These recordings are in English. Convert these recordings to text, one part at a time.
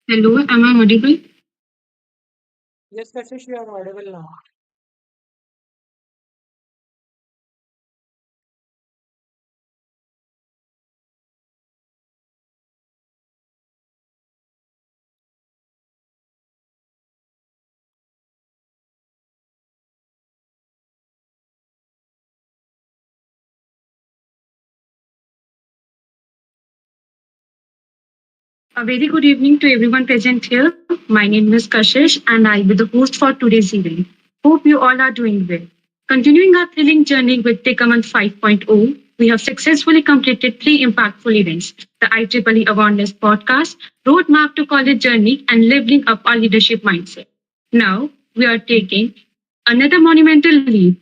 Hello, am I audible? Yes, Kashish, you are audible now. A very good evening to everyone present here. My name is Kashish and I'll be the host for today's event. Hope you all are doing well. Continuing our thrilling journey with Take a Month 5.0, we have successfully completed three impactful events: the IEEE Awareness Podcast, Roadmap to College Journey, and Leveling Up Our Leadership Mindset. Now, we are taking another monumental leap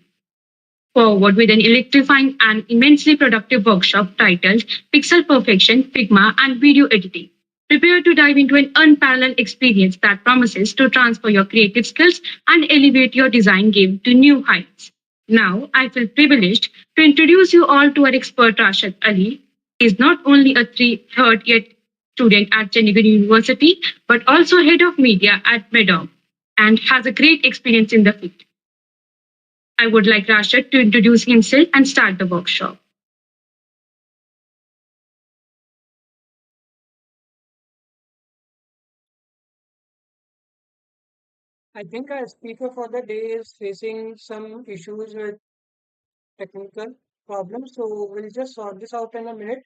forward with an electrifying and immensely productive workshop titled Pixel Perfection, Figma, and Video Editing. Prepare to dive into an unparalleled experience that promises to transfer your creative skills and elevate your design game to new heights. Now, I feel privileged to introduce you all to our expert Rashad Ali. He is not only a third year student at Chandigarh University, but also head of media at Medoc and has a great experience in the field. I would like Rashad to introduce himself and start the workshop. I think our speaker for the day is facing some issues with technical problems, so we'll just sort this out in a minute.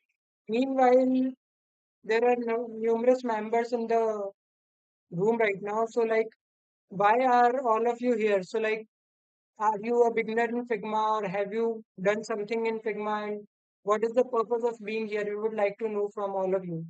Meanwhile, there are numerous members in the room right now. So, like, why are all of you here? So, like, are you a beginner in Figma or have you done something in Figma? And what is the purpose of being here? We would like to know from all of you.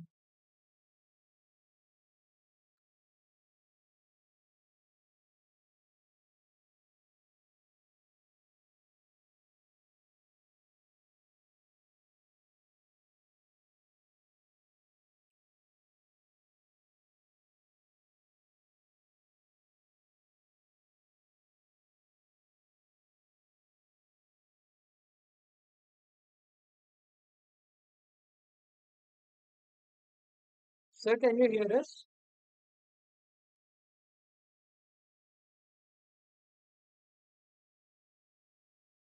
Sir, can you hear us?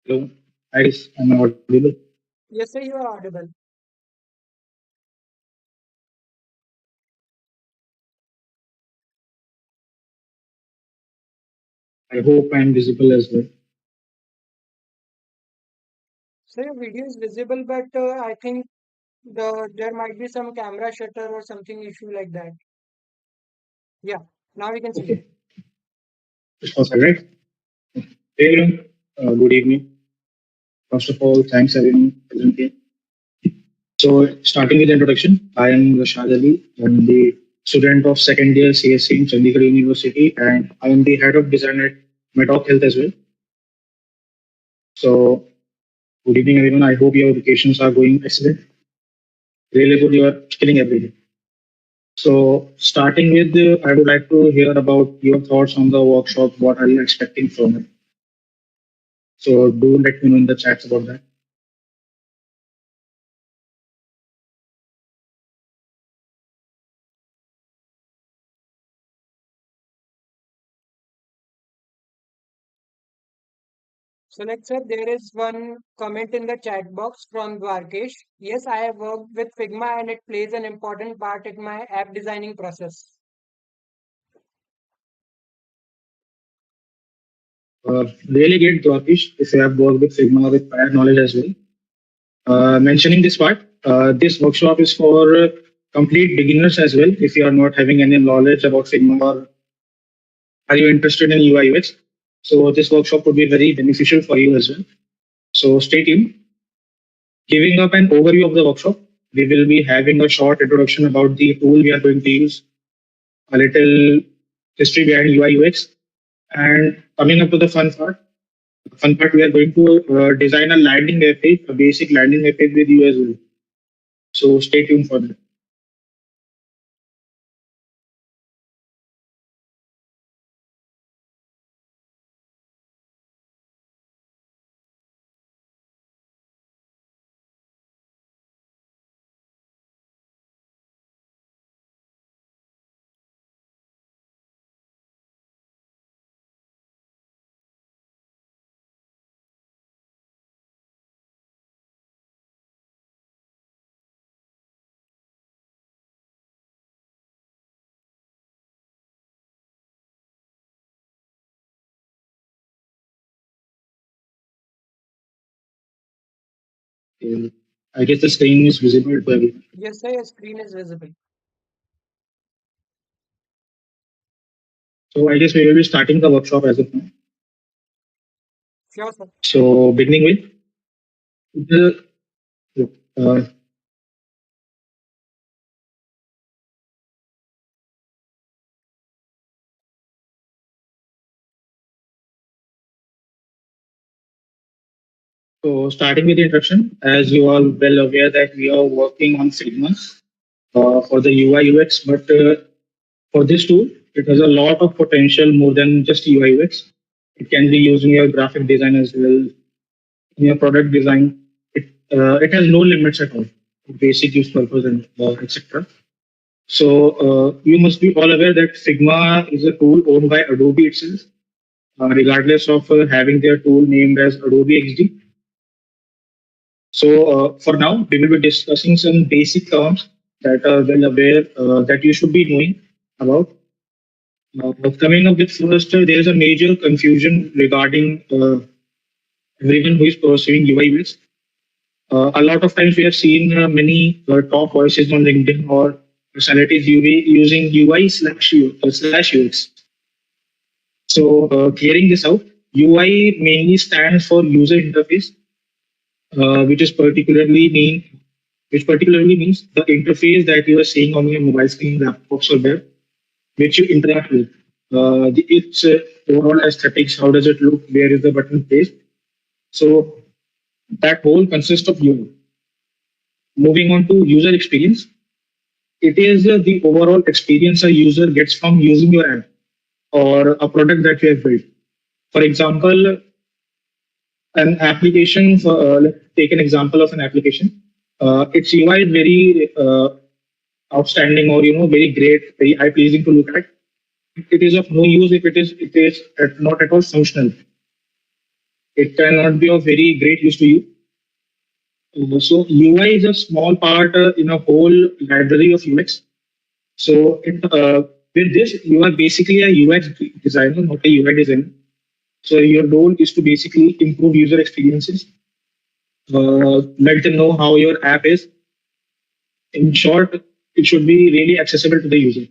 Hello, hi guys, am I audible? Yes, sir, you are audible. I hope I am visible as well. So your video is visible, but I think there might be some camera shutter or something issue like that. Yeah, now we can see you. Okay, it's perfect, right? Hey everyone, good evening. First of all, thanks everyone present here. So, starting with the introduction, I am Rashad Ali. I'm the student of second year CSC in Chandigarh University, and I am the head of design at Medoc Health as well. So, good evening everyone. I hope your vacations are going excellent. Really good, you are killing everything. So, starting with, I would like to hear about your thoughts on the workshop. What are you expecting from it? So, do let me know in the chats about that. So like sir, there is one comment in the chat box from Dwarkesh. Yes, I have worked with Figma and it plays an important part in my app designing process. Really great, Dwarkish, if you have worked with Figma with prior knowledge as well. Mentioning this part, this workshop is for complete beginners as well. If you are not having any knowledge about Figma or are you interested in UI UX, so this workshop would be very beneficial for you as well. So stay tuned. Giving up an overview of the workshop, we will be having a short introduction about the tool we are going to use, a little history behind UI UX, and coming up to the fun part, we are going to design a landing page, a basic landing page with you as well. So stay tuned for that. Uh, I guess the screen is visible to everyone. Yes, sir, your screen is visible. So I guess we will be starting the workshop as of now. Sure, sir. So beginning with the uh, so starting with the introduction, as you are well aware that we are working on Figma for the UI UX, but for this tool, it has a lot of potential more than just UI UX. It can be used in your graphic design as well, in your product design. It has no limits at all, basic use purpose and etc. So you must be all aware that Figma is a tool owned by Adobe itself, regardless of having their tool named as Adobe XD. So for now, we will be discussing some basic terms that are well aware that you should be knowing about. Coming up with first, there is a major confusion regarding everyone who is pursuing UI UX. A lot of times we have seen many top voices on LinkedIn or personalities using UI slash UX. So clearing this out, UI mainly stands for user interface, which is particularly means the interface that you are seeing on your mobile screen, laptops, or web, which you interact with. Its overall aesthetics, how does it look, where is the button placed. So that whole consists of UI. Moving on to user experience, it is the overall experience a user gets from using your app or a product that you have built. For example, an application, let's take an example of an application. Its UI is very outstanding or very great, very eye pleasing to look at. It is of no use if it is not at all functional. It cannot be of very great use to you. So UI is a small part in a whole library of UX. So with this, you are basically a UX designer, not a UI designer. So your role is to basically improve user experiences, let them know how your app is. In short, it should be really accessible to the user.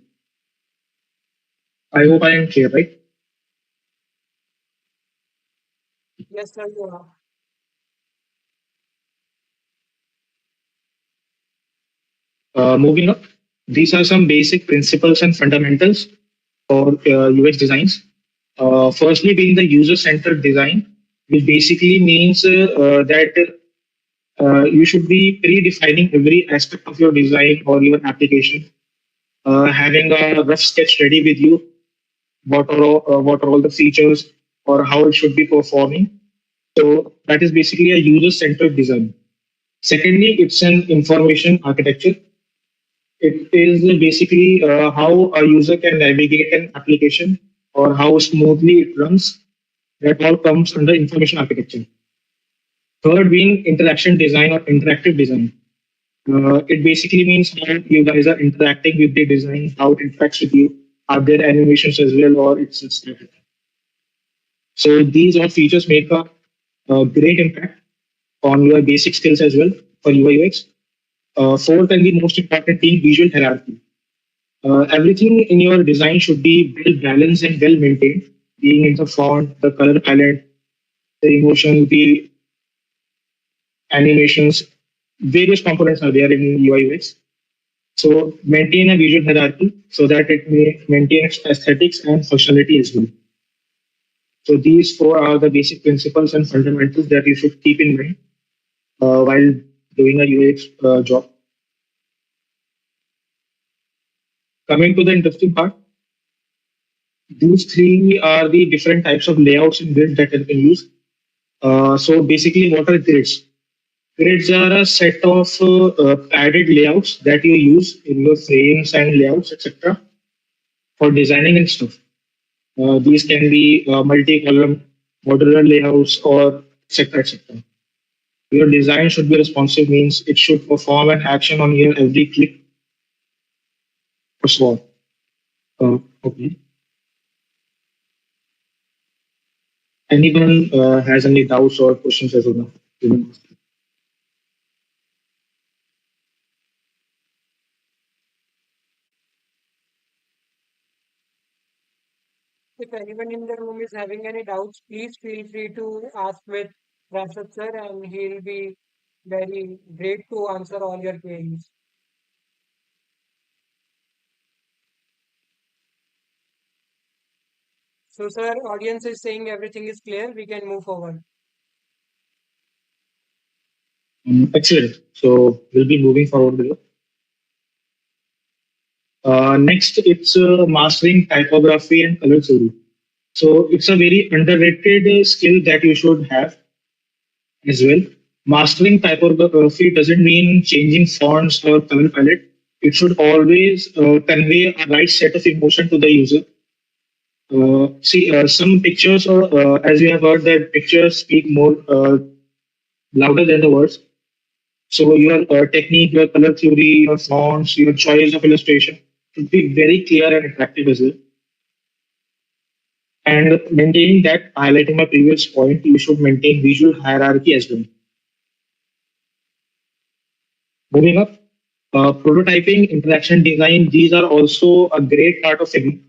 I hope I am clear, right? Yes, sir, you are. Moving up, these are some basic principles and fundamentals for UX designs. Firstly, being the user-centered design, which basically means that you should be redefining every aspect of your design or your application, having a rough sketch ready with you, what are all the features or how it should be performing. So that is basically a user-centered design. Secondly, it's an information architecture. It is basically how a user can navigate an application or how smoothly it runs. That all comes under information architecture. Third being interaction design or interactive design. It basically means how you guys are interacting with the design, how it interacts with you. Are there animations as well, or it's static? So these all features make a great impact on your basic skills as well for UI UX. Fourth and the most important being visual hierarchy. Everything in your design should be well balanced and well maintained, being in the font, the color palette, the emotion, the animations, various components are there in UI UX. So maintain a visual hierarchy so that it may maintain its aesthetics and functionality as well. So these four are the basic principles and fundamentals that you should keep in mind while doing a UX job. Coming to the interesting part, these three are the different types of layouts in grid that you can use. So basically, what are grids? Grids are a set of padded layouts that you use in your frames and layouts, etc., for designing and stuff. These can be multi-column, modular layouts, or etc. etc. Your design should be responsive, means it should perform an action on your every click or so on. Okay. Anyone has any doubts or questions as of now? if anyone in the room is having any doubts, please feel free to ask with Rashad sir, and he'll be very great to answer all your queries. So, sir, audience is saying everything is clear. We can move forward. Excellent. So we'll be moving forward with it. Next, it's mastering typography and color theory. So it's a very underrated skill that you should have as well. Mastering typography doesn't mean changing fonts or color palette. It should always convey a right set of emotion to the user. Some pictures, as you have heard, that pictures speak more louder than the words. So your technique, your color theory, your fonts, your choice of illustration should be very clear and attractive as well. And maintaining that, highlighting my previous point, you should maintain visual hierarchy as well. Moving up, prototyping, interaction design, these are also a great part of Figma.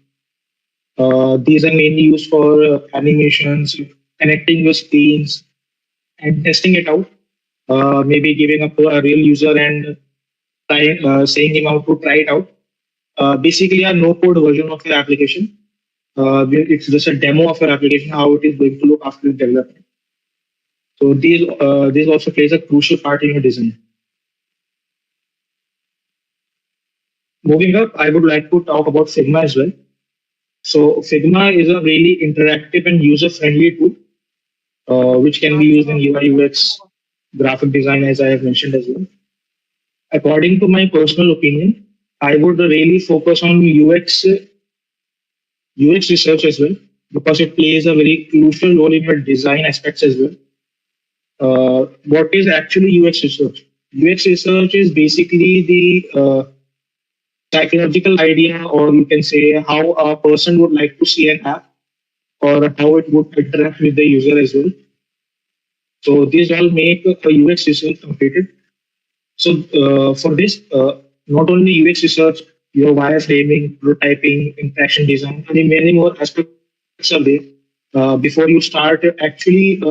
These are mainly used for animations, connecting your screens, and testing it out. Maybe giving up to a real user and saying him how to try it out. Basically, a no-code version of your application. It's just a demo of your application, how it is going to look after development. So these also plays a crucial part in your design. Moving up, I would like to talk about Figma as well. So Figma is a really interactive and user-friendly tool, which can be used in UI UX, graphic design, as I have mentioned as well. According to my personal opinion, I would really focus on UX research as well because it plays a very crucial role in your design aspects as well. What is actually UX research? UX research is basically the psychological idea, or you can say how a person would like to see an app or how it would interact with the user as well. So these all make a UX research completed. So for this, not only UX research, your wireframing, prototyping, interaction design, and many more aspects are there before you start actually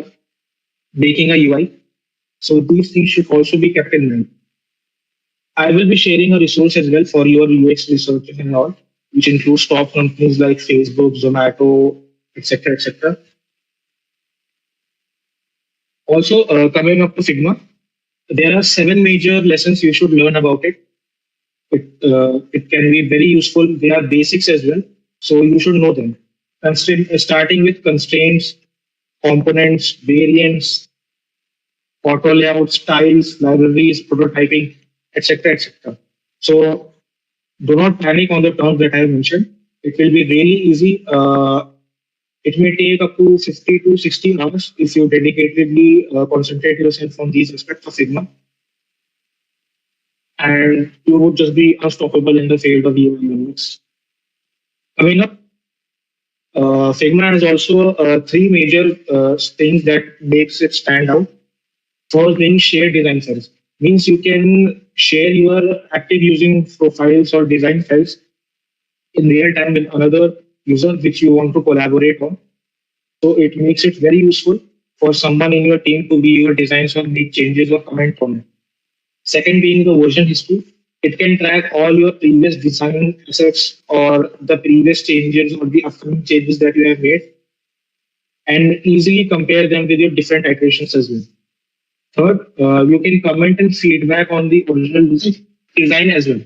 making a UI. So these things should also be kept in mind. I will be sharing a resource as well for your UX research and all, which includes top companies like Facebook, Zomato, etc., etc. Also, coming up to Figma, there are 7 major lessons you should learn about it. It can be very useful. They are basics as well, so you should know them. Starting with constraints, components, variants, auto layout, styles, libraries, prototyping, etc., etc. So do not panic on the terms that I have mentioned. It will be really easy. It may take up to 50 to 60 hours if you dedicatedly concentrate yourself on these aspects of Figma, and you would just be unstoppable in the field of UI UX. Coming up, Figma has also 3 major things that makes it stand out. First being shared design files. Means you can share your active using profiles or design files in real time with another user which you want to collaborate on. So it makes it very useful for someone in your team to view your designs or make changes or comment on it. Second being the version history. It can track all your previous design assets or the previous changes or the upcoming changes that you have made and easily compare them with your different iterations as well. Third, you can comment and feedback on the original design as well.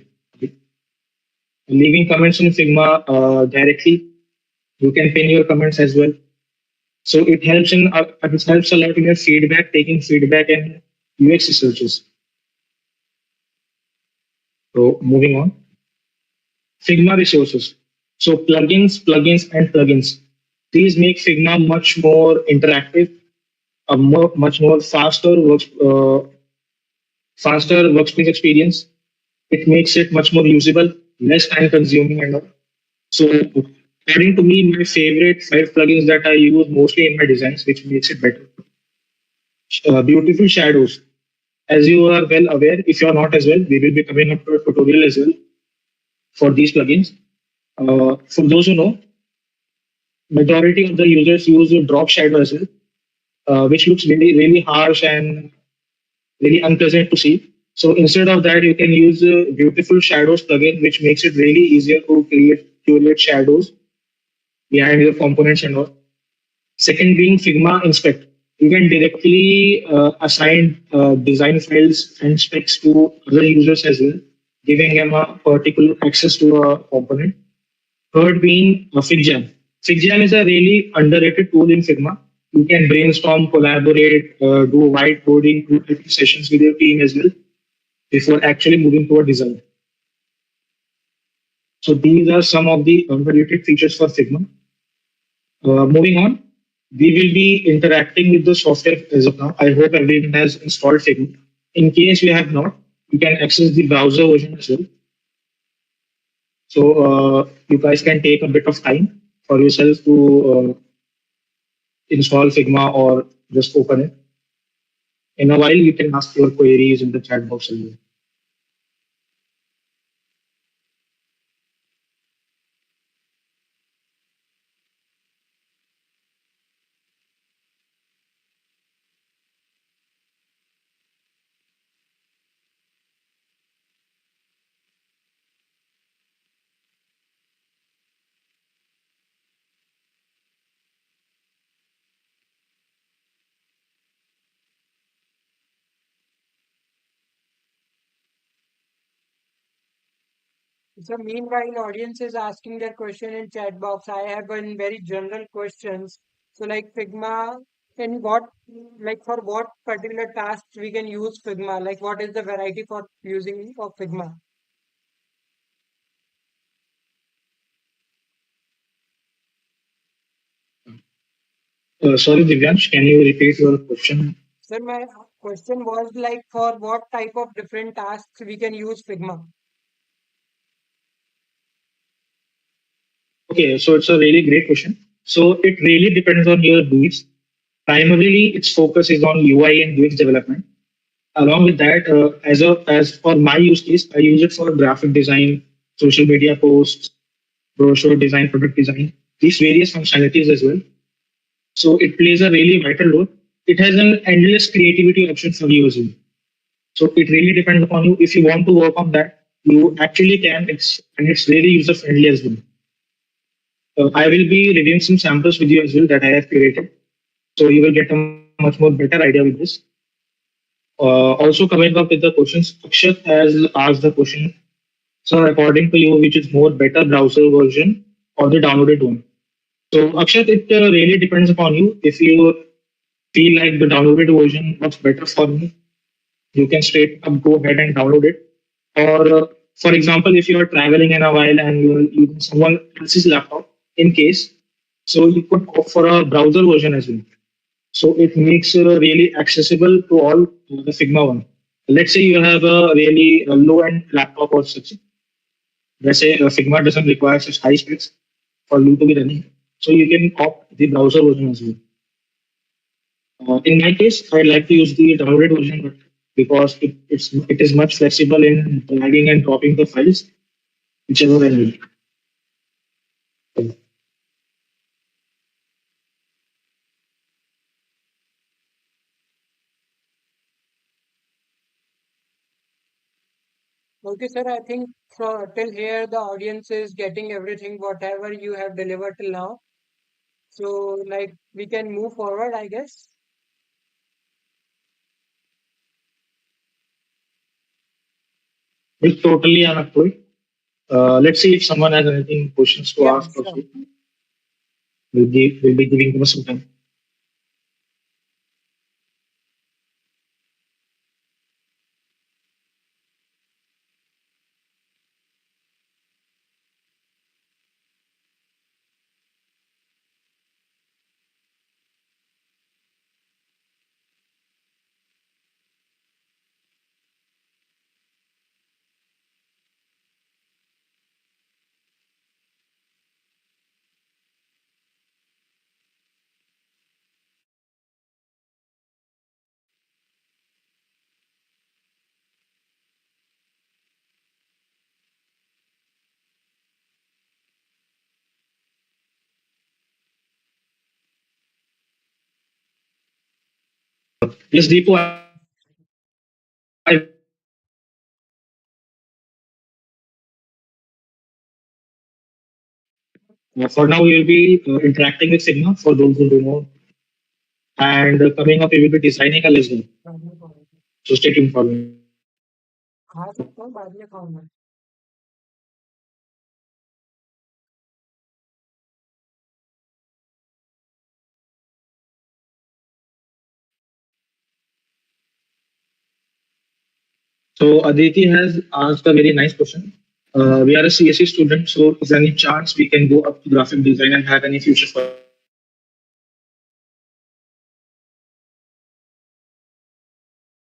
Leaving comments in Figma directly, you can pin your comments as well. So it helps a lot in your feedback, taking feedback and UX researches. So moving on, Figma resources. So plugins, and plugins. These make Figma much more interactive, much more faster workspace experience. It makes it much more usable, less time consuming and all. So according to me, my favorite 5 plugins that I use mostly in my designs, which makes it better. Beautiful shadows. As you are well aware, if you are not as well, we will be coming up to a tutorial as well for these plugins. For those who know, majority of the users use a drop shadow as well, which looks really harsh and really unpleasant to see. So instead of that, you can use a beautiful shadows plugin, which makes it really easier to curate shadows behind your components and all. Second being Figma Inspect. You can directly assign design files and specs to other users as well, giving them a particular access to a component. Third being FigJam. FigJam is a really underrated tool in Figma. You can brainstorm, collaborate, do whiteboarding, do typing sessions with your team as well before actually moving to a design. So these are some of the underrated features for Figma. Moving on, we will be interacting with the software as of now. I hope everyone has installed Figma. In case you have not, you can access the browser version as well. So you guys can take a bit of time for yourself to install Figma or just open it. In a while, you can ask your queries in the chat box as well. So meanwhile, audience is asking their question in chat box. I have one very general questions. So like Figma, in what, like for what particular tasks we can use Figma? Like what is the variety for using of Figma? Sorry, Divyansh, can you repeat your question? Sir, my question was like for what type of different tasks we can use Figma? Okay, so it's a really great question. So it really depends on your needs. Primarily, its focus is on UI and UX development. Along with that, as for my use case, I use it for graphic design, social media posts, brochure design, product design, these various functionalities as well. So it plays a really vital role. It has an endless creativity option for you as well. So it really depends upon you. If you want to work on that, you actually can. It's really user friendly as well. I will be reviewing some samples with you as well that I have curated. So you will get a much more better idea with this. Also coming up with the questions, Akshat has asked the question. So according to you, which is more better browser version or the downloaded one? So Akshat, it really depends upon you. If you feel like the downloaded version works better for me, you can straight up go ahead and download it. Or for example, if you are traveling in a while and you are using someone else's laptop, in case, so you could opt for a browser version as well. So it makes really accessible to all the Figma one. Let's say you have a really low-end laptop or such. Let's say Figma doesn't require such high specs for you to be running. So you can opt the browser version as well. In my case, I like to use the downloaded version because it is much flexible in dragging and dropping the files, whichever I need. Okay, sir, I think till here the audience is getting everything, whatever you have delivered till now. So like we can move forward, I guess. It's totally an up to it. Let's see if someone has anything questions to Yeah, ask sure. also. We'll be giving them some time. Yes, Deepu, I for now we will be interacting with Figma for those who do know, and coming up we will be designing a lesson. So stay tuned for me. खा सकता हूँ बाद में खाऊंगा So Aditi has asked a very nice question. We are a CSE student, so is there any chance we can go up to graphic design and have any future for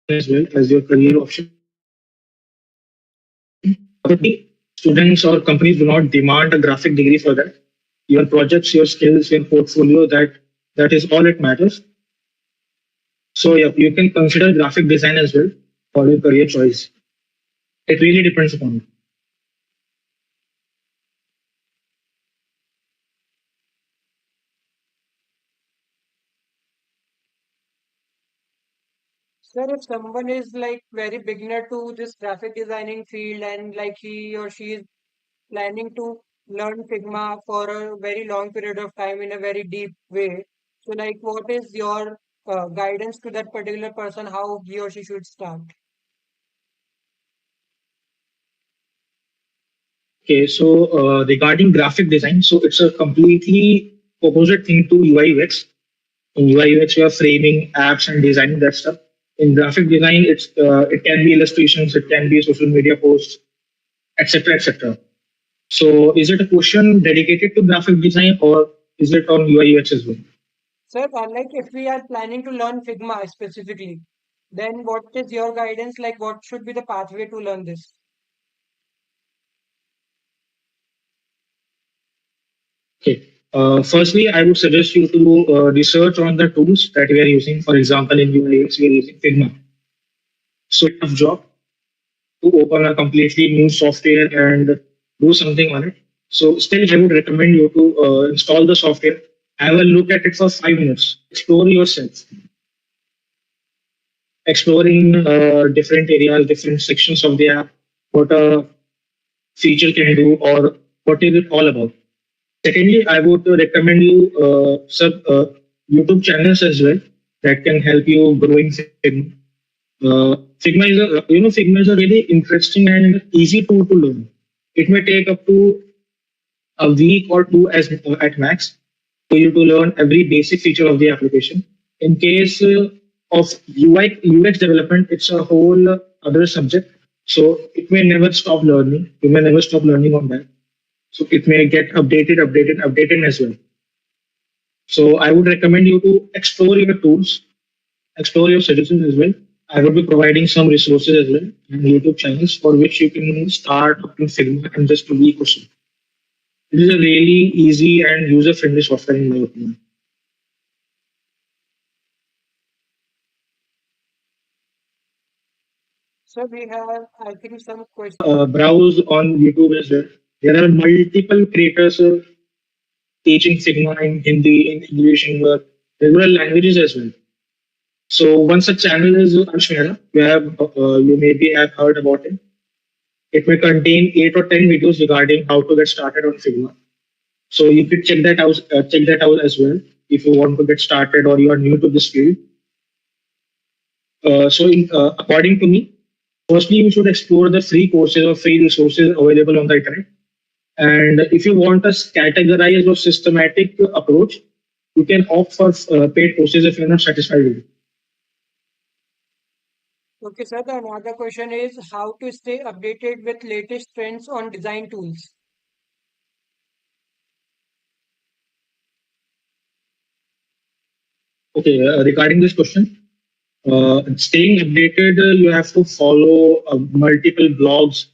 as well as your career option? Students or companies do not demand a graphic degree for that. Your projects, your skills, your portfolio, that is all it matters. So yeah, you can consider graphic design as well for your career choice. It really depends upon you. Sir, if someone is like very beginner to this graphic designing field and like he or she is planning to learn Figma for a very long period of time in a very deep way, so like what is your guidance to that particular person how he or she should start? Okay, so regarding graphic design, so it's a completely opposite thing to UI UX. In UI UX, you are framing apps and designing that stuff. In graphic design, it can be illustrations, it can be social media posts, etc., etc. So, is it a question dedicated to graphic design or is it on UI UX as well? Sir, like if we are planning to learn Figma specifically, then what is your guidance? Like what should be the pathway to learn this? Okay. Firstly, I would suggest you to research on the tools that we are using. For example, in UI UX, we are using Figma. So, tough job to open a completely new software and do something on it. So still, I would recommend you to install the software, have a look at it for 5 minutes, explore yourself, exploring different areas, different sections of the app, what a feature can do or what is it all about. Secondly, I would recommend you sub YouTube channels as well that can help you grow in Figma. Figma is a Figma is a really interesting and easy tool to learn. It may take up to a week or two as at max for you to learn every basic feature of the application. In case of UI UX development, it's a whole other subject. So it may never stop learning. You may never stop learning on that. So it may get updated as well. So I would recommend you to explore your tools, explore your suggestions as well. I will be providing some resources as well and YouTube channels for which you can start in Figma in just a week or so. It is a really easy and user-friendly software in my opinion. So we have, I think, some questions. Browse on YouTube as well. There are multiple creators teaching Figma in Hindi, in English, in regular languages as well. So one such channel is Ashmera. You maybe have heard about it. It may contain 8 or 10 videos regarding how to get started on Figma. So you could check that out. Check that out as well if you want to get started or you are new to this field. According to me, firstly you should explore the free courses or free resources available on the internet. And if you want a categorized or systematic approach, you can opt for paid courses if you're not satisfied with it. Okay, sir. The another question is how to stay updated with latest trends on design tools. Okay, regarding this question, staying updated, you have to follow multiple blogs,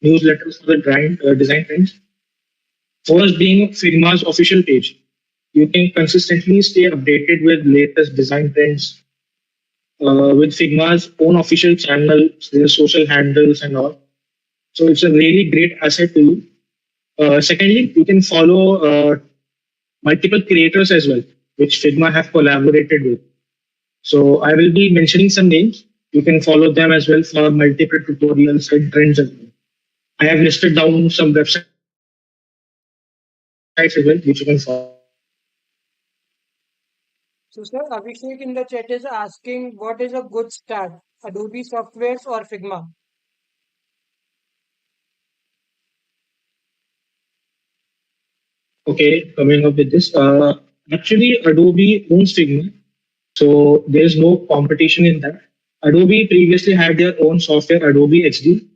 newsletters for the design trends. First being Figma's official page. You can consistently stay updated with latest design trends with Figma's own official channel, their social handles and all. So it's a really great asset to you. Secondly, you can follow multiple creators as well, which Figma have collaborated with. So I will be mentioning some names. You can follow them as well for multiple tutorials and trends as well. I have listed down some websites as well, which you can follow. So, sir, Abhishek in the chat is asking what is a good start, Adobe Softwares or Figma? Okay, coming up with this. Actually, Adobe owns Figma, so there is no competition in that. Adobe previously had their own software, Adobe XD,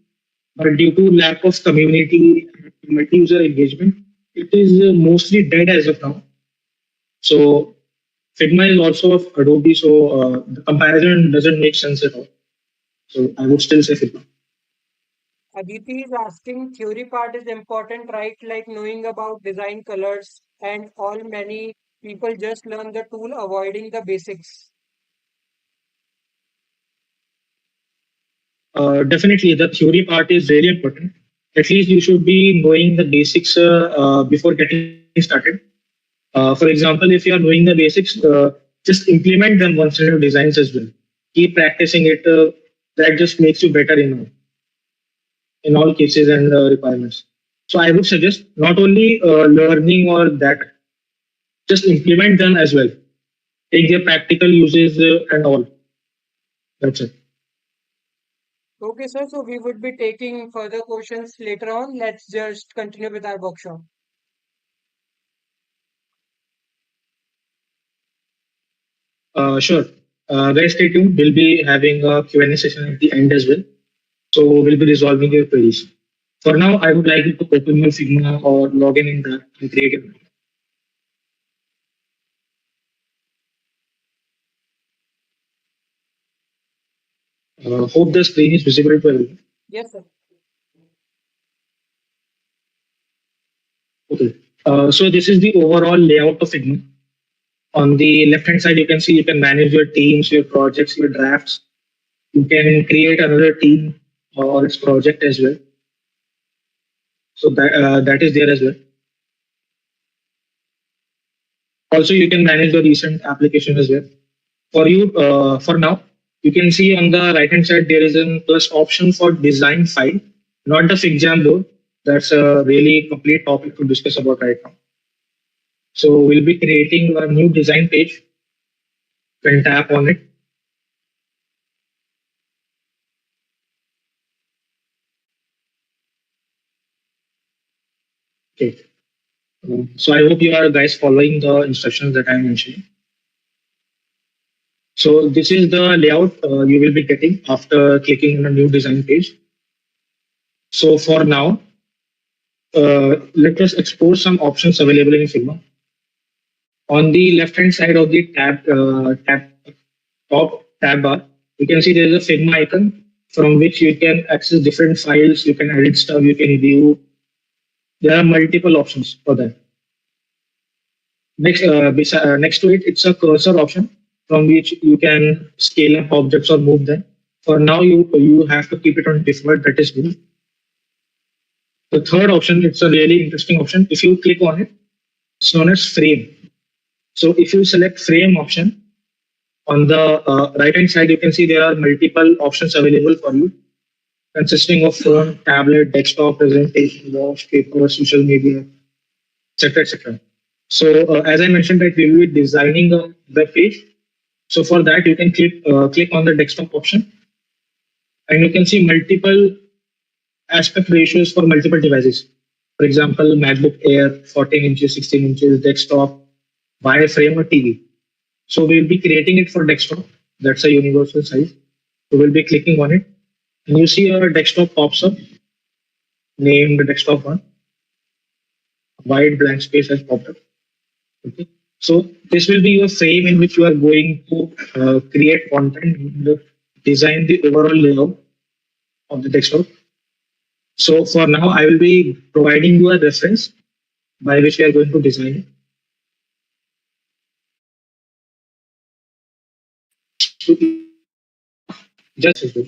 but due to lack of community and multi-user engagement, it is mostly dead as of now. So Figma is also of Adobe, so the comparison doesn't make sense at all. So I would still say Figma. Aditi is asking theory part is important, right? Like knowing about design colors and all many people just learn the tool avoiding the basics. Definitely, the theory part is really important. At least you should be knowing the basics before getting started. For example, if you are knowing the basics, just implement them once in your designs as well. Keep practicing it. That just makes you better in all cases and requirements. So I would suggest not only learning or that, just implement them as well. Take their practical uses and all. That's it. Okay, sir. So we would be taking further questions later on. Let's just continue with our workshop. Sure. Guys, stay tuned. We'll be having a Q&A session at the end as well. So we'll be resolving your queries. For now, I would like you to open your Figma or log in that and create it. Hope the screen is visible to everyone. Yes, sir. Okay. So this is the overall layout of Figma. On the left hand side, you can see you can manage your teams, your projects, your drafts. You can create another team or its project as well. So that is there as well. Also, you can manage the recent application as well. For you, for now, you can see on the right hand side there is a plus option for design file, not the FigJam board. That's a really complete topic to discuss about right now. So we'll be creating a new design page. You can tap on it. Okay. So I hope you are guys following the instructions that I mentioned. So this is the layout you will be getting after clicking on a new design page. So for now, let us explore some options available in Figma. On the left hand side of the top tab bar, you can see there is a Figma icon from which you can access different files, you can edit stuff, you can view. There are multiple options for that. Next to it, it's a cursor option from which you can scale up objects or move them. For now, you have to keep it on default, that is good. The third option, it's a really interesting option. If you click on it, it's known as frame. So if you select frame option, on the right hand side, you can see there are multiple options available for you, consisting of phone, tablet, desktop, presentation, watch, paper, social media, etc. etc. So as I mentioned, that we will be designing a web page. So for that, you can click on the desktop option, and you can see multiple aspect ratios for multiple devices. For example, MacBook Air, 14 inches, 16 inches, desktop, wireframe, or TV. So we'll be creating it for desktop. That's a universal size. So we'll be clicking on it, and you see our desktop pops up, named desktop one. Wide blank space has popped up. Okay. So this will be your frame in which you are going to create content and design the overall layout of the desktop. So for now, I will be providing you a reference by which we are going to design it. So just as well,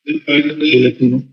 to let me know.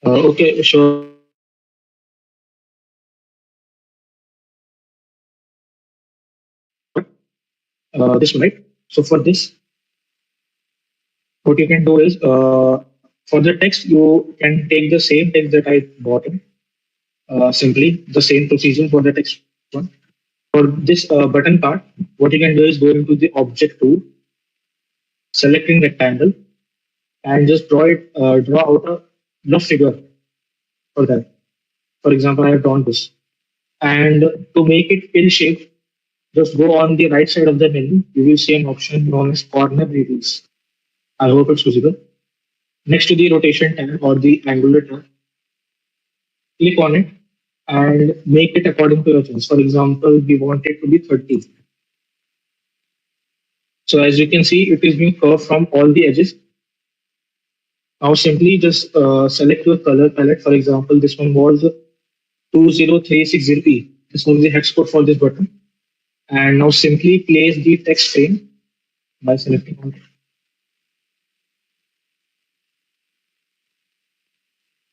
Okay, sure. This one, right? So for this, what you can do is for the text, you can take the same text that I bought in, simply the same procedure for the text one. For this button part, what you can do is go into the object tool, selecting rectangle, and just draw out a rough figure for that. For example, I have drawn this. And to make it pill shape, just go on the right side of the menu. You will see an option known as corner radius. I hope it's visible. Next to the rotation tab or the angular tab, click on it and make it according to your choice. For example, we want it to be 30. So as you can see, it is being curved from all the edges. Now simply just select your color palette. For example, this one was 20360p. This was the hex code for this button. And now simply place the text frame by selecting on it.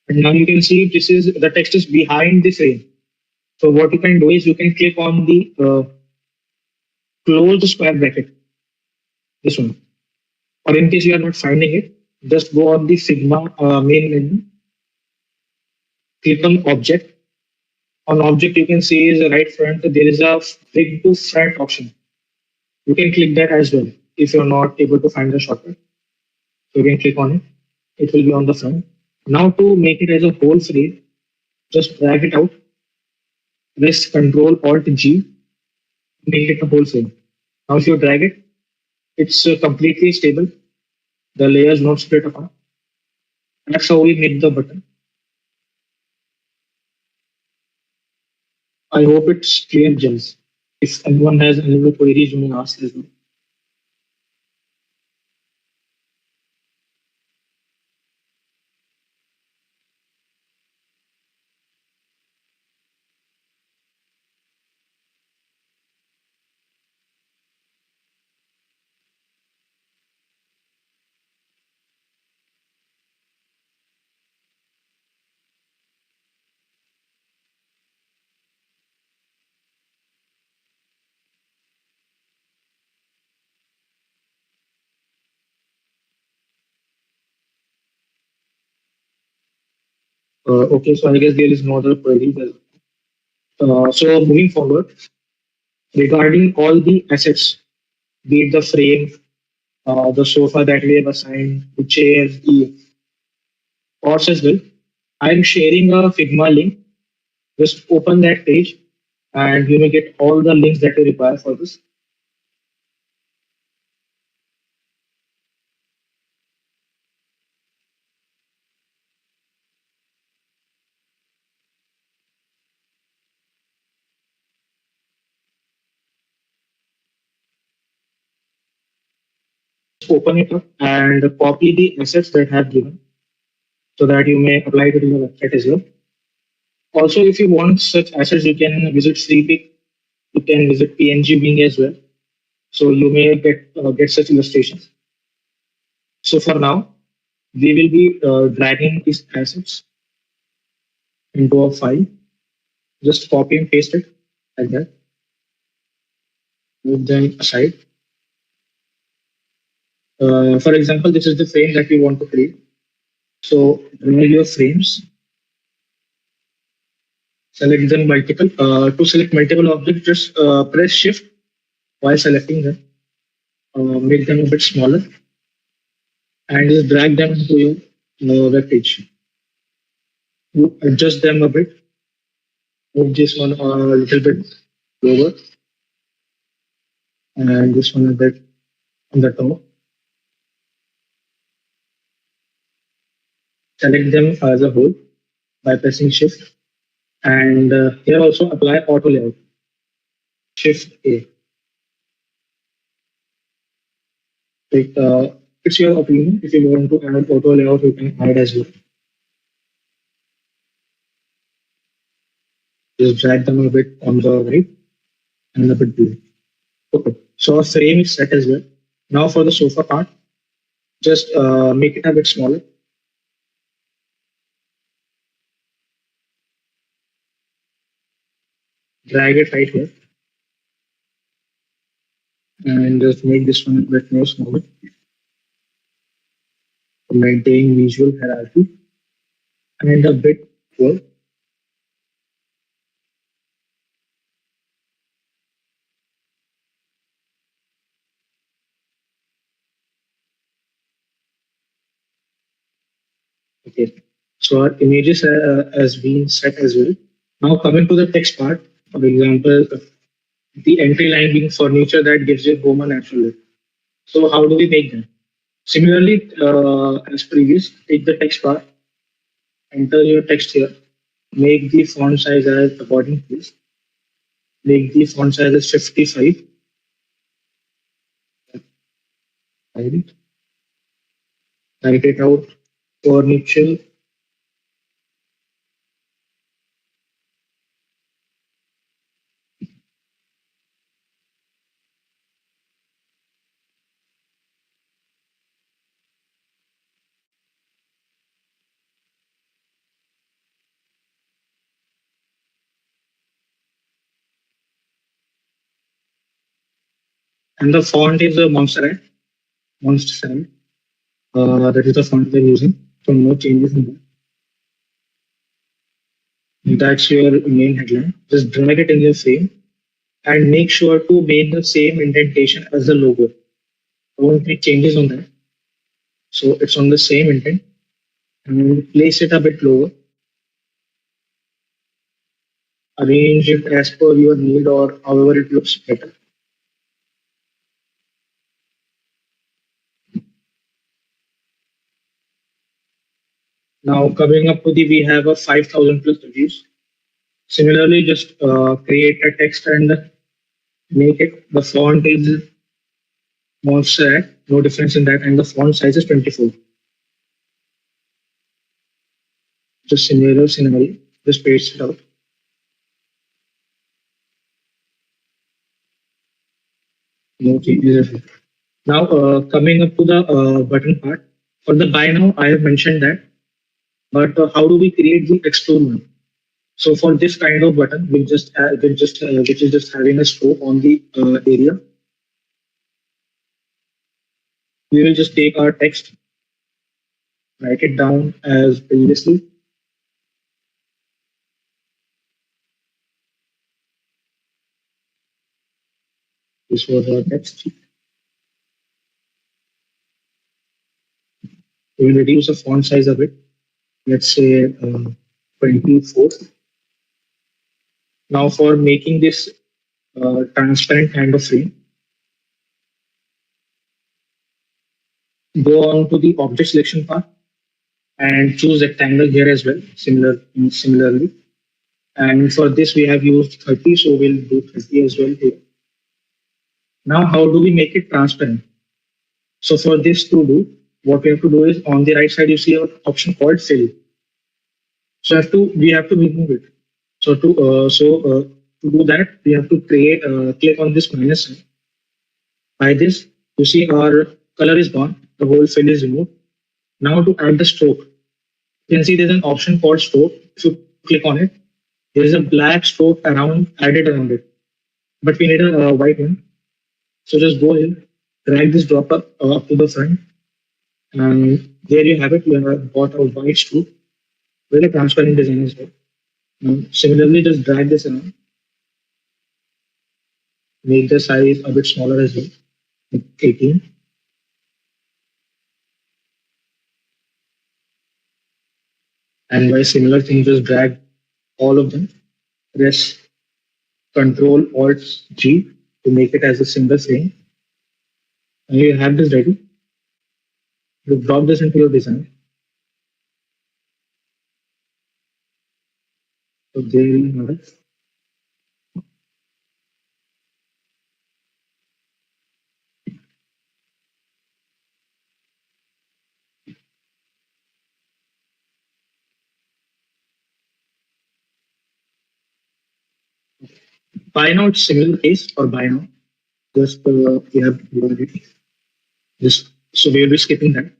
And now you can see this is the text is behind the frame. So what you can do is you can click on the closed square bracket, this one. Or in case you are not finding it, just go on the Figma main menu, click on object. On object, you can see is the right front, there is a big to front option. You can click that as well if you're not able to find the shortcut. So you can click on it. It will be on the front. Now to make it as a whole frame, just drag it out, press Control Alt G, make it a whole frame. Now if you drag it, it's completely stable. The layers not split apart. That's how we make the button. I hope it's clear, Jens. If anyone has any more queries, you may ask as well. Okay, so I guess there is no other query. So moving forward, regarding all the assets, be it the frame, the sofa that we have assigned, the chairs, the pots as well, I'm sharing a Figma link. Just open that page and you may get all the links that you require for this. Open it up and copy the assets that have given so that you may apply it to your website as well. Also, if you want such assets, you can visit FreePic, you can visit PNG Bing as well. So you may get such illustrations. So for now, we will be dragging these assets into a file. Just copy and paste it like that. Move them aside. For example, this is the frame that we want to create. So remove your frames, select them multiple. To select multiple objects, just press Shift while selecting them. Make them a bit smaller and just drag them to your web page. You adjust them a bit, move this one a little bit lower, and this one a bit on the top. Select them as a whole by pressing Shift, and here also apply auto layout. Shift A. Like, it's your opinion. If you want to add auto layout, you can add as well. Just drag them a bit on the right and a bit below. Okay. So our frame is set as well. Now for the sofa part, just make it a bit smaller. Drag it right here and just make this one a bit more smaller to maintain visual hierarchy and a bit full. Okay. So our images has been set as well. Now coming to the text part, for example, the entry line being furniture that gives your home a natural look. So how do we make that? Similarly, as previous, take the text bar, enter your text here, make the font size as according to this, make the font size as 55, write it out, furniture, and the font is a Monster. That is the font they're using, so no changes in that. That's your main headline. Just drag it in your frame and make sure to make the same indentation as the logo. Don't make changes on that. So it's on the same intent and place it a bit lower. Arrange it as per your need or however it looks better. Now coming up to the, we have a 5,000 plus reviews. Similarly, just create a text and make it, the font is Monster, no difference in that, and the font size is 24. Just similar scenario, just paste it out. No changes. Now, coming up to the button part. For the buy now, I have mentioned that. But how do we create the explore one? So for this kind of button, which is just having a stroke on the area, we will just take our text, write it down as previously. This was our text. We will reduce the font size a bit. Let's say 24. Now for making this transparent kind of frame, go on to the object selection part and choose rectangle here as well, similarly. And for this, we have used 30, so we'll do 30 as well here. Now, how do we make it transparent? So for this to do, what we have to do is on the right side, you see an option called fill. So we have to remove it. To do that, we have to click on this minus sign. By this, you see our color is gone. The whole fill is removed. Now to add the stroke, you can see there's an option called stroke. If you click on it, there is a black stroke added around it, but we need a white one. So just go here, drag this drop up to the front, and there you have it. You have got a white stroke with a transparent design as well. Similarly, just drag this around, make the size a bit smaller as well, 18. And by similar thing, just drag all of them. Press Control Alt G to make it as a single frame. And you have this ready. You drop this into your design. So there you have it. By now, it's similar case for by now. Just we have this, so we will be skipping that.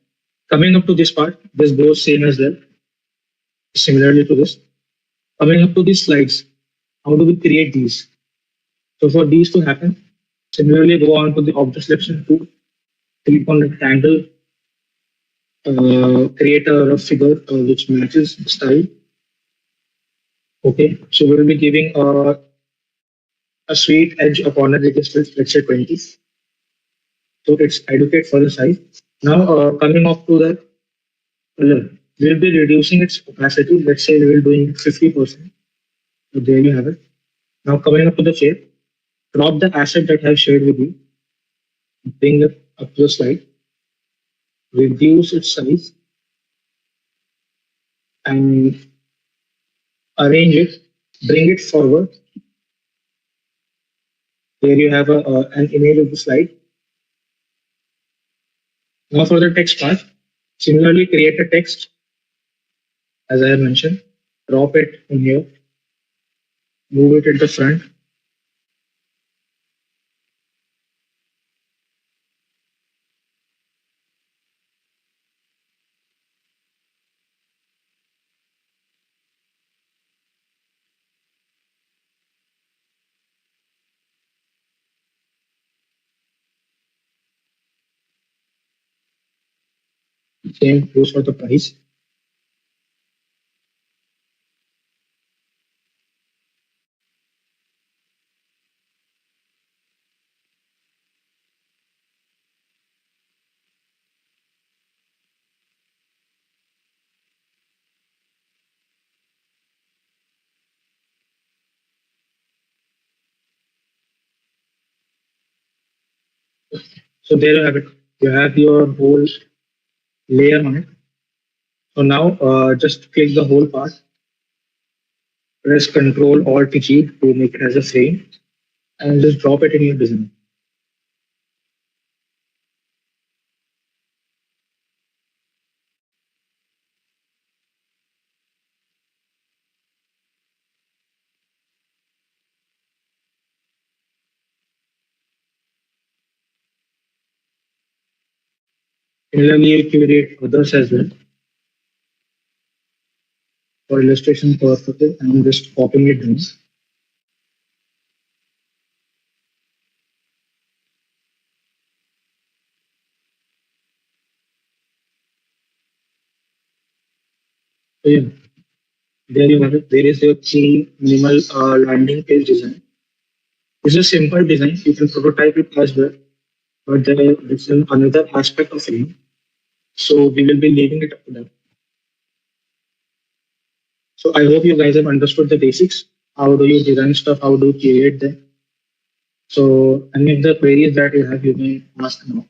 Coming up to this part, this goes same as well. Similarly to this, coming up to these slides, how do we create these? So for these to happen, similarly go on to the object selection tool, click on the rectangle, create a rough figure which matches the style. Okay, so we will be giving a straight edge, a corner which is let's say 20. So it's adequate for the size. Now coming off to the color, we'll be reducing its opacity. Let's say we will doing 50%. So there you have it. Now coming up to the shape, crop the asset that I have shared with you, bring it up to the slide, reduce its size, and arrange it, bring it forward. Here you have an image of the slide. Now for the text part, similarly create a text as I have mentioned, drop it in here, move it at the front. Same goes for the price. So there you have it. You have your whole layer on it. So now just click the whole part, press Control Alt G to make it as a frame, and just drop it in your design. Similarly, you curate others as well for illustration purposes. I'm just copying it down. So yeah, there you have it. There is your key minimal landing page design. It's a simple design. You can prototype it as well, but there is another aspect of it. So we will be leaving it up to them. So I hope you guys have understood the basics. How do you design stuff? How do you create them? So any of the queries that you have, you may ask now.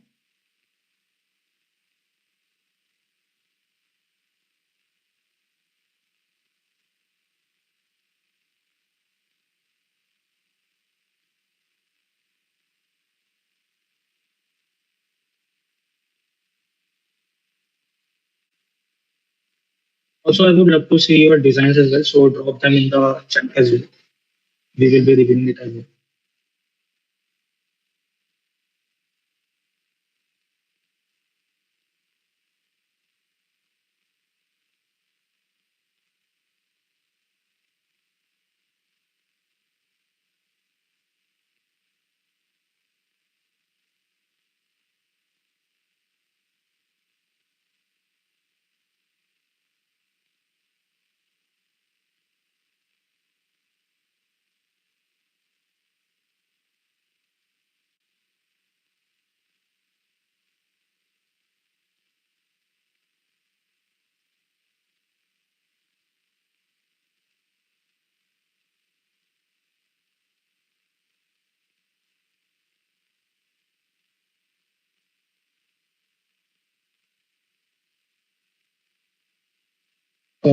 Also, I would love to see your designs as well. So drop them in the chat as well. We will be reviewing it as well.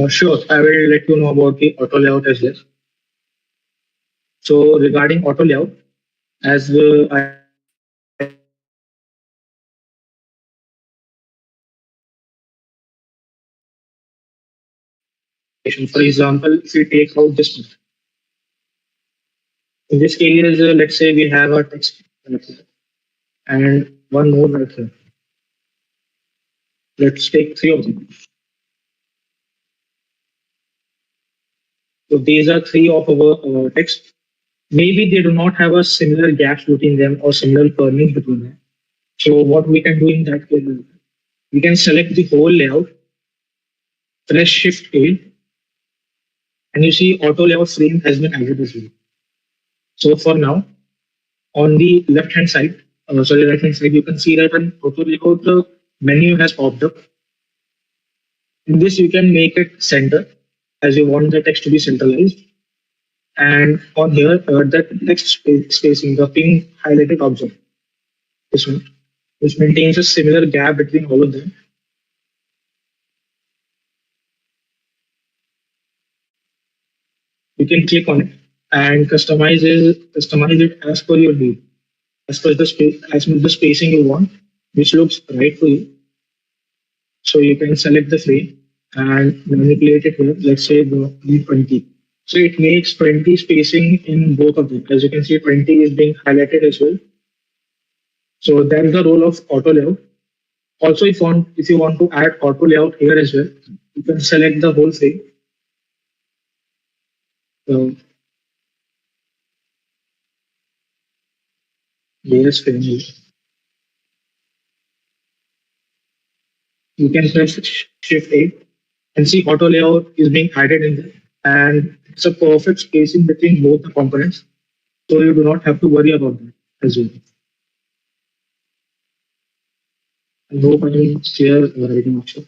Sure, I will let you know about the auto layout as well. So regarding auto layout, as I for example, if we take out this one, In this case, let's say we have a text right here and one more right here. Let's take three of them. So these are three of our text. Maybe they do not have a similar gaps between them or similar kernels between them. So what we can do in that case is we can select the whole layout, press Shift A, and you see auto layout frame has been added as well. So for now, on the left hand side, right hand side, you can see that an auto layout menu has popped up. In this, you can make it center as you want the text to be centralized. And on here, that text spacing, the pink highlighted object, this one, which maintains a similar gap between all of them. You can click on it and customize it as per your need, as per the space, as per the spacing you want, which looks right for you. So you can select the frame and manipulate it here. Let's say the 20. So it makes 20 spacing in both of them. As you can see, 20 is being highlighted as well. So that is the role of auto layout. Also, if you want to add auto layout here as well, you can select the whole frame. So layers frame. You can press Shift A and see auto layout is being added in there. And it's a perfect spacing between both the components. So you do not have to worry about that as well. I hope I can share writing option.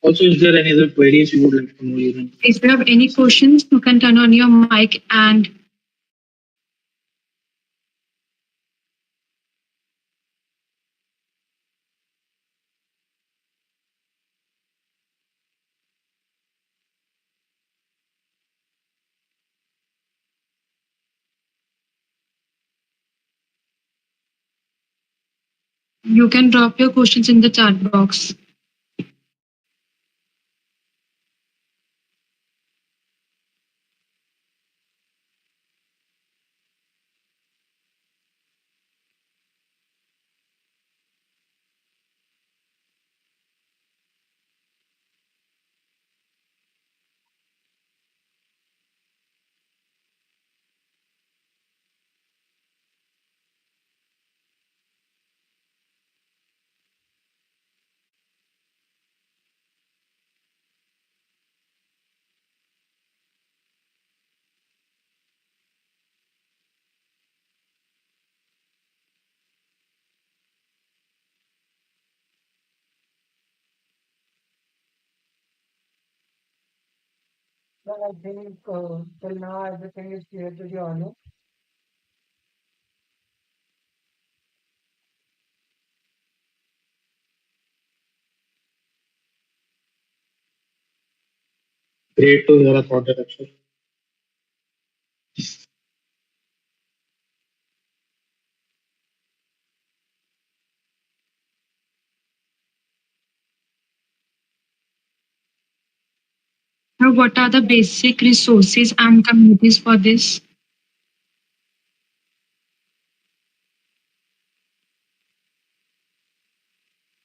Also, is there any other queries you would like to know? If you have any questions, you can turn on your mic and you can drop your questions in the chat box. Well, I think till now everything is clear to the audience. Great to hear about that, actually. Now, what are the basic resources and communities for this?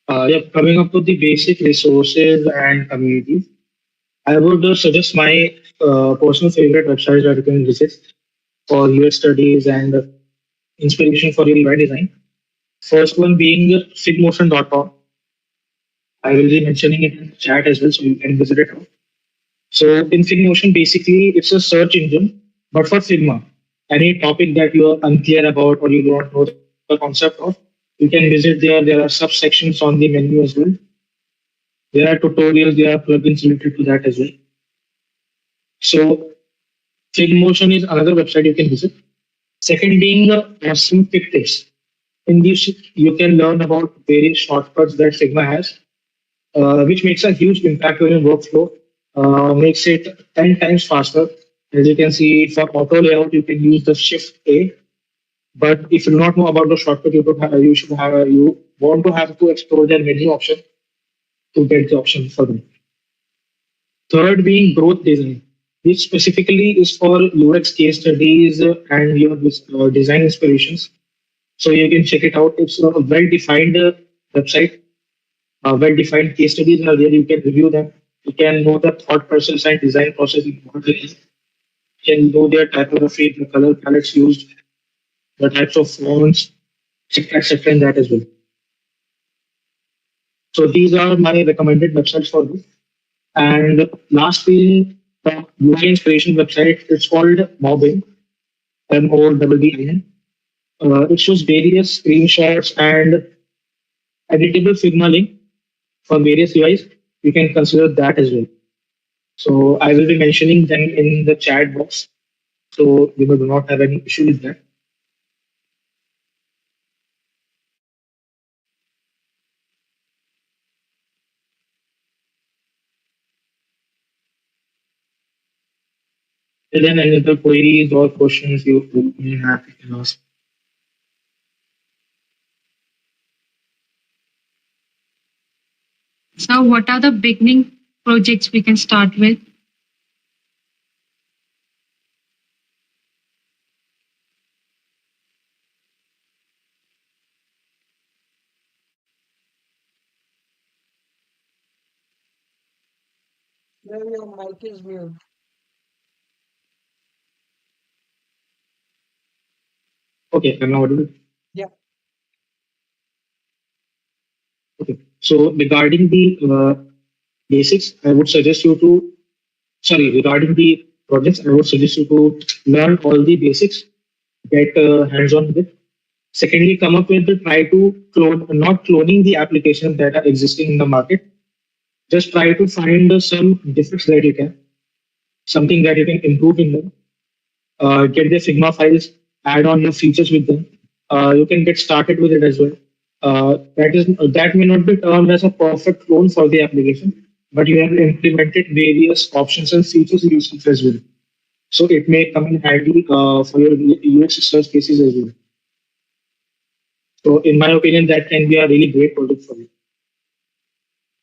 Yeah, coming up with the basic resources and communities, I would suggest my personal favorite websites that you can visit for UX studies and inspiration for your UI design. First one being figmotion.com. I will be mentioning it in the chat as well, so you can visit it. So in Figmotion, basically, it's a search engine, but for Figma. Any topic that you are unclear about or you don't know the concept of, you can visit there. There are subsections on the menu as well. There are tutorials, there are plugins related to that as well. So Figmotion is another website you can visit. Second being awesome quick tips. In this, you can learn about various shortcuts that Figma has, which makes a huge impact on your workflow, makes it 10 times faster. As you can see, for auto layout, you can use the Shift A. But if you do not know about the shortcut, you should have, you want to have to explore their menu option to get the option for them. Third being growth design, which specifically is for UX case studies and your design inspirations. So you can check it out. It's a well-defined website, well-defined case studies are there. You can review them. You can know the thought process and design process involved. You can know their typography, the color palettes used, the types of fonts, etc., and that as well. So these are my recommended websites for this. And last being the UI inspiration website, it's called Mobbing, Mobbin. It shows various screenshots and editable Figma link for various UIs. You can consider that as well. So I will be mentioning them in the chat box. So you do not have any issue with that. And then any other queries or questions you may have, you can ask. So, what are the beginning projects we can start with? Sir, your mic is mute. Okay, I'm now audible. Yeah. Okay. So regarding the basics, I would suggest you to, sorry, regarding the projects, I would suggest you to learn all the basics, get hands-on with it. Secondly, come up with the try to clone, not cloning the applications that are existing in the market. Just try to find some defects that you can, something that you can improve in them. Get the Figma files, add on your features with them. You can get started with it as well. That may not be termed as a perfect clone for the application, but you have implemented various options and features usage as well. So it may come in handy for your UX research cases as well. So in my opinion, that can be a really great project for you.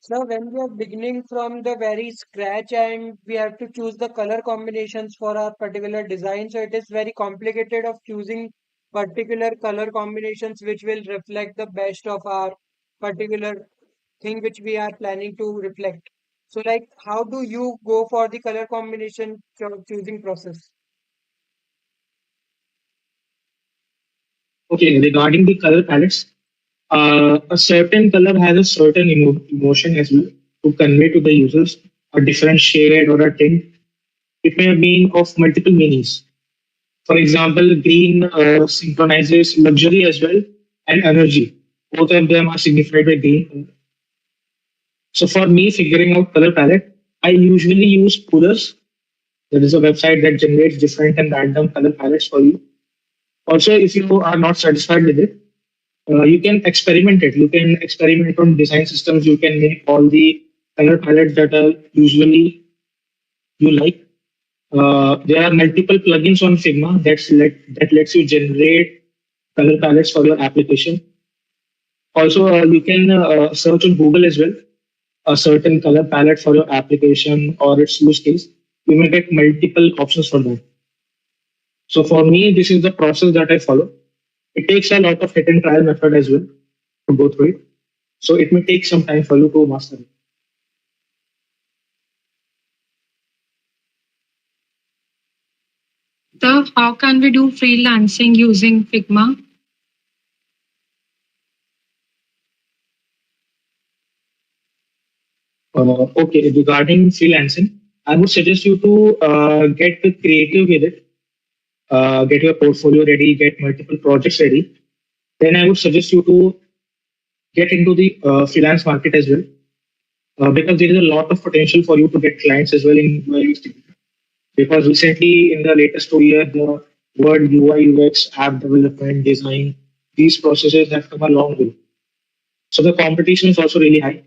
So when we are beginning from the very scratch and we have to choose the color combinations for our particular design, so it is very complicated of choosing particular color combinations which will reflect the best of our particular thing which we are planning to reflect. So like how do you go for the color combination choosing process? Okay, regarding the color palettes, a certain color has a certain emotion as well to convey to the users a different shade or a tint. It may mean of multiple meanings. For example, green synchronizes luxury as well and energy. Both of them are signified by green. So for me, figuring out color palette, I usually use Coolers. There is a website that generates different and random color palettes for you. Also, if you are not satisfied with it, you can experiment it. You can experiment on design systems. You can make all the color palettes that are usually you like. There are multiple plugins on Figma that lets you generate color palettes for your application. Also, you can search on Google as well a certain color palette for your application or its use case. You may get multiple options for that. So for me, this is the process that I follow. It takes a lot of hit and trial method as well to go through it. So it may take some time for you to master it. So, how can we do freelancing using Figma? Okay, regarding freelancing, I would suggest you to get creative with it, get your portfolio ready, get multiple projects ready. Then I would suggest you to get into the freelance market as well, because there is a lot of potential for you to get clients as well in various things. Because recently, in the latest 2 years, the word UI, UX, app development, design, these processes have come a long way. So the competition is also really high.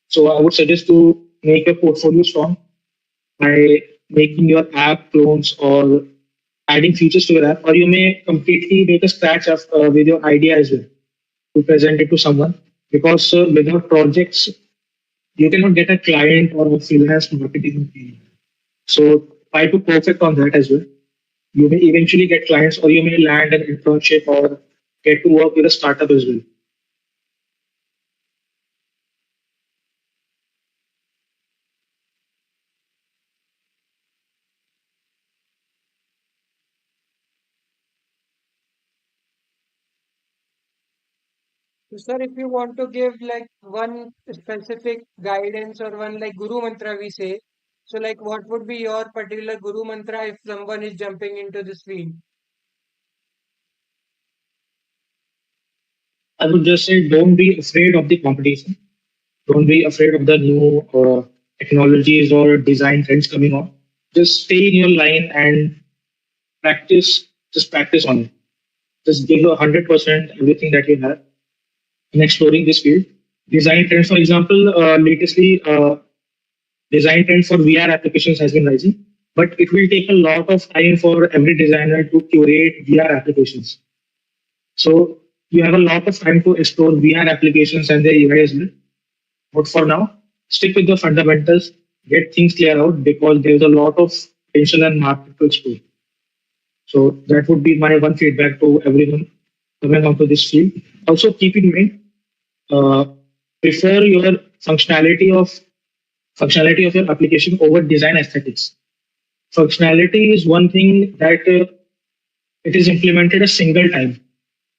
So I would suggest to make your portfolio strong by making your app clones or adding features to your app, or you may completely make a scratch of, with your idea as well to present it to someone. Because without projects, you cannot get a client or a freelance marketing team. So try to perfect on that as well. You may eventually get clients, or you may land an internship or get to work with a startup as well. So, sir, if you want to give like one specific guidance or one like guru mantra, we say, so like what would be your particular guru mantra if someone is jumping into this field? I would just say don't be afraid of the competition. Don't be afraid of the new technologies or design trends coming on. Just stay in your line and practice. Just practice on it. Just give 100% everything that you have in exploring this field. Design trends, for example, latestly design trend for VR applications has been rising, but it will take a lot of time for every designer to curate VR applications. So you have a lot of time to explore VR applications and their UI as well. But for now, stick with the fundamentals, get things clear out because there's a lot of potential and market to explore. So that would be my one feedback to everyone coming onto this field. Also keep in mind, uh, prefer your functionality of functionality of your application over design aesthetics. Functionality is one thing that it is implemented a single time.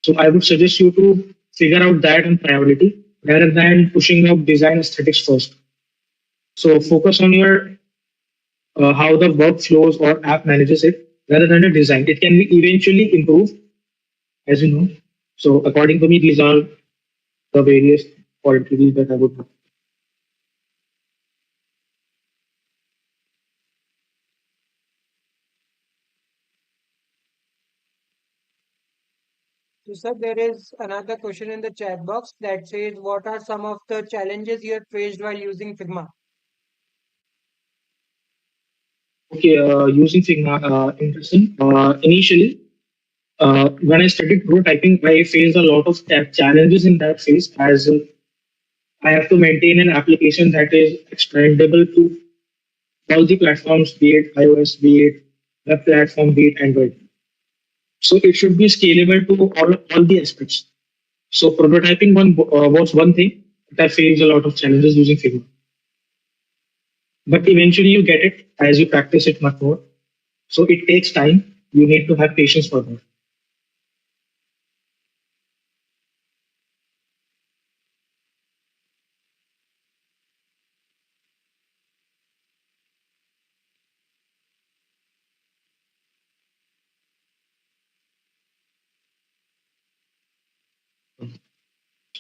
So I would suggest you to figure out that in priority rather than pushing out design aesthetics first. So focus on your how the work flows or app manages it rather than the design. It can be eventually improved, as you know. So according to me, these are the various qualities that I would have. So, sir, there is another question in the chat box that says, what are some of the challenges you have faced while using Figma? Okay, using Figma, interesting. Initially, when I started prototyping, I faced a lot of challenges in that phase as I have to maintain an application that is extendable to all the platforms, be it iOS, be it web platform, be it Android. So it should be scalable to all the aspects. So prototyping was one thing that I faced a lot of challenges using Figma. But eventually you get it as you practice it much more. So it takes time. You need to have patience for that.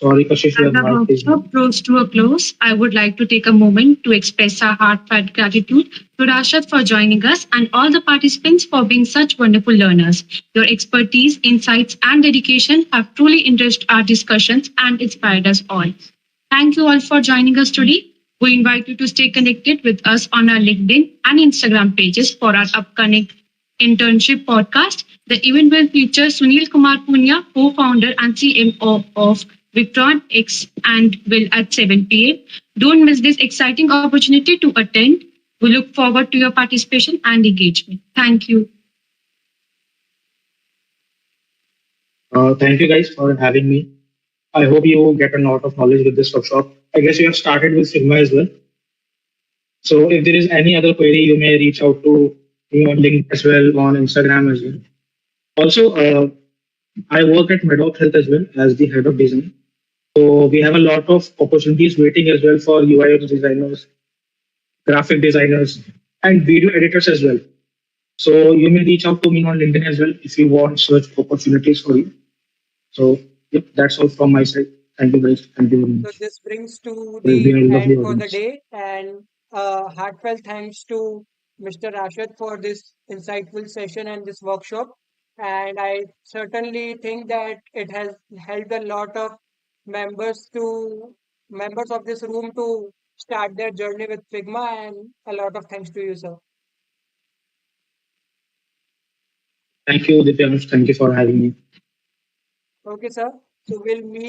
Sorry, Kashish, As your our mic is workshop draws to a close, I would like to take a moment to express our heartfelt gratitude to Rashad for joining us and all the participants for being such wonderful learners. Your expertise, insights, and dedication have truly enriched our discussions and inspired us all. Thank you all for joining us today. We invite you to stay connected with us on our LinkedIn and Instagram pages for our upcoming internship podcast. The event will feature Sunil Kumar Punya, co-founder and CMO of Victron X, and will at 7 p.m. Don't miss this exciting opportunity to attend. We look forward to your participation and engagement. Thank you. Thank you guys for having me. I hope you get a lot of knowledge with this workshop. I guess you have started with Figma as well. So if there is any other query, you may reach out to me on LinkedIn as well, on Instagram as well. Also, I work at Medoc Health as well as the head of design. So we have a lot of opportunities waiting as well for UI designers, graphic designers, and video editors as well. So you may reach out to me on LinkedIn as well if you want such opportunities for you. So yep, that's all from my side. Thank you guys. Thank you very So, much. this brings to It has been the a lovely end for the audience. day, and heartfelt thanks to Mr. Rashad for this insightful session and this workshop. And I certainly think that it has helped a lot of members to members of this room to start their journey with Figma. And a lot of thanks to you, sir. Thank you, Divyansh. Thank you for having me. Okay, sir. So we'll meet